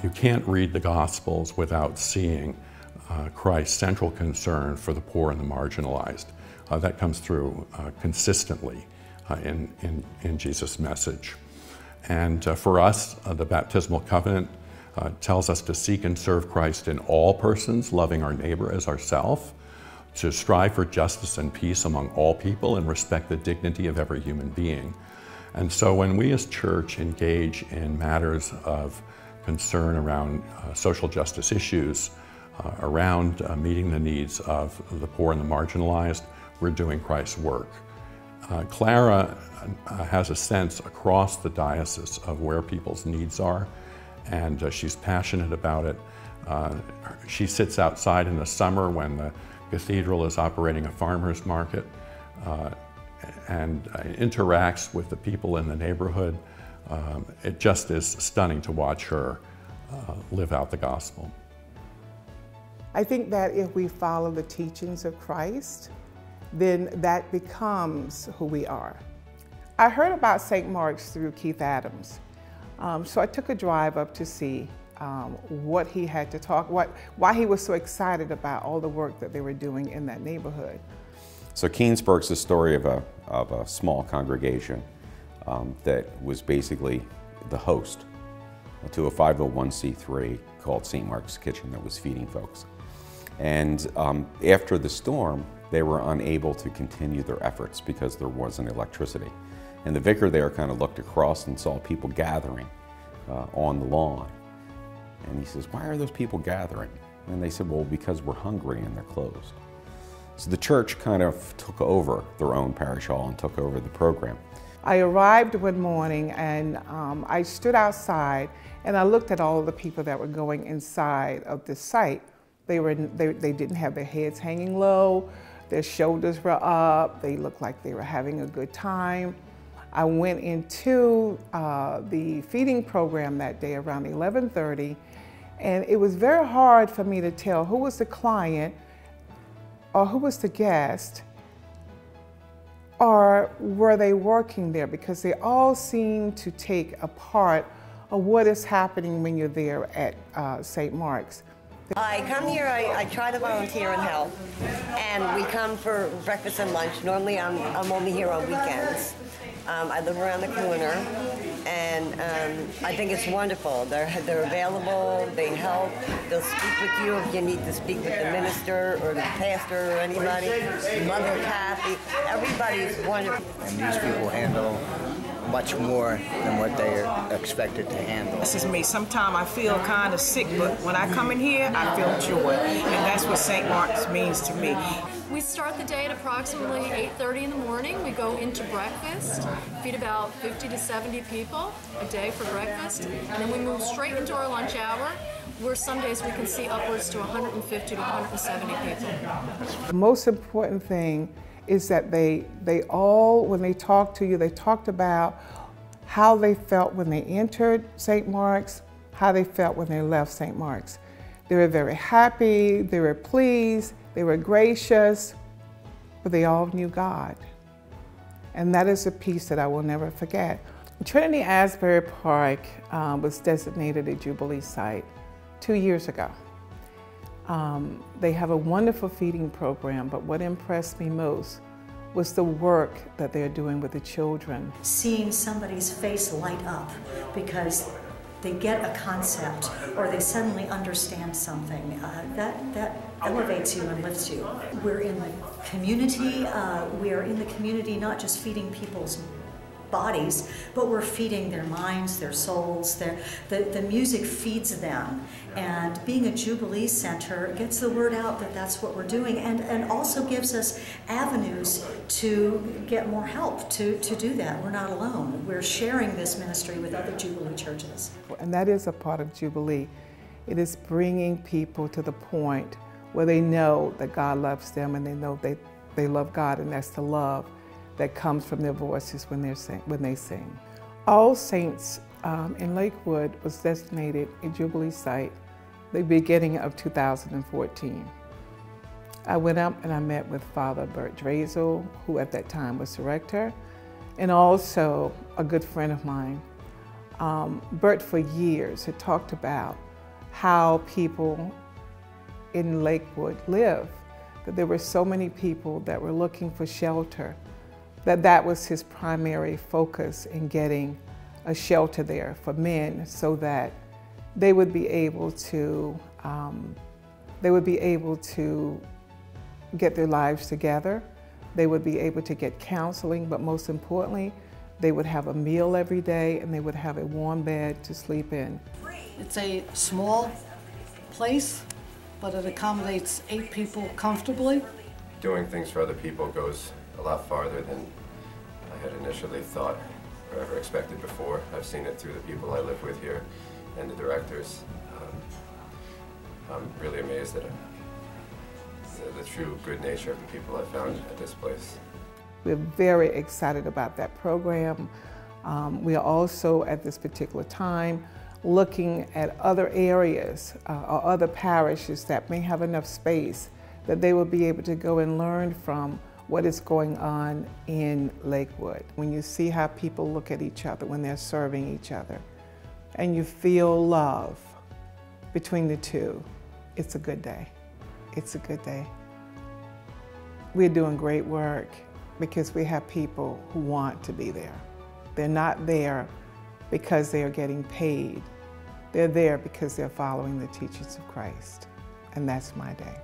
You can't read the Gospels without seeing Christ's central concern for the poor and the marginalized. That comes through consistently in Jesus' message. And for us, the baptismal covenant tells us to seek and serve Christ in all persons, loving our neighbor as ourselves, to strive for justice and peace among all people and respect the dignity of every human being. And so when we as church engage in matters of concern around social justice issues, around meeting the needs of the poor and the marginalized, we're doing Christ's work. Clara has a sense across the diocese of where people's needs are, and she's passionate about it. She sits outside in the summer when the cathedral is operating a farmer's market and interacts with the people in the neighborhood. It just is stunning to watch her live out the gospel. I think that if we follow the teachings of Christ, then that becomes who we are. I heard about St. Mark's through Keith Adams. So I took a drive up to see what he had to talk, why he was so excited about all the work that they were doing in that neighborhood. So Keansburg's the story of a small congregation that was basically the host to a 501c3 called St. Mark's Kitchen that was feeding folks. And after the storm, they were unable to continue their efforts because there wasn't electricity. And the vicar there kind of looked across and saw people gathering on the lawn. And he says, "Why are those people gathering?" And they said, "Well, because we're hungry and they're closed." So the church kind of took over their own parish hall and took over the program. I arrived one morning and I stood outside and I looked at all of the people that were going inside of the site. They didn't have their heads hanging low, their shoulders were up, they looked like they were having a good time. I went into the feeding program that day around 11:30, and it was very hard for me to tell who was the client or who was the guest, or were they working there, because they all seem to take a part of what is happening when you're there at St. Mark's. I come here, I try to volunteer and help, and we come for breakfast and lunch. Normally I'm only here on weekends. I live around the corner, and I think it's wonderful. They're available, they help, they'll speak with you if you need to speak with the minister or the pastor or anybody, Mother Kathy, everybody's wonderful. And these people handle much more than what they're expected to handle. This is me. Sometimes I feel kind of sick, but when I come in here, I feel joy, and that's what St. Mark's means to me. We start the day at approximately 8:30 in the morning. We go into breakfast, feed about 50 to 70 people a day for breakfast, and then we move straight into our lunch hour, where some days we can see upwards to 150 to 170 people. The most important thing is that they all, when they talked to you, they talked about how they felt when they entered St. Mark's, how they felt when they left St. Mark's. They were very happy, they were pleased, they were gracious, but they all knew God. And that is a piece that I will never forget. Trinity Asbury Park was designated a Jubilee site 2 years ago. They have a wonderful feeding program, but what impressed me most was the work that they're doing with the children. Seeing somebody's face light up because they get a concept or they suddenly understand something, that elevates you and lifts you. We're in the community, we are in the community not just feeding people's bodies, but we're feeding their minds, their souls, the music feeds them. And being a Jubilee Center gets the word out that that's what we're doing, and also gives us avenues to get more help to do that. We're not alone. We're sharing this ministry with other Jubilee churches. And that is a part of Jubilee. It is bringing people to the point where they know that God loves them and they know they love God, and that's the love that comes from their voices when they sing. All Saints in Lakewood was designated a Jubilee site the beginning of 2014. I went up and I met with Father Bert Drazel, who at that time was director, and also a good friend of mine. Bert for years had talked about how people in Lakewood live, that there were so many people that were looking for shelter, that was his primary focus in getting a shelter there for men so that they would be able to get their lives together. They would be able to get counseling, but most importantly, they would have a meal every day and they would have a warm bed to sleep in. It's a small place, but it accommodates 8 people comfortably. Doing things for other people goes a lot farther than I had initially thought or ever expected before. I've seen it through the people I live with here and the directors. I'm really amazed at the true good nature of the people I found at this place. We're very excited about that program. We are also at this particular time looking at other areas or other parishes that may have enough space that they will be able to go and learn from what is going on in Lakewood. When you see how people look at each other when they're serving each other and you feel love between the two, it's a good day. It's a good day. We're doing great work because we have people who want to be there. They're not there because they are getting paid. They're there because they're following the teachings of Christ. And that's my day.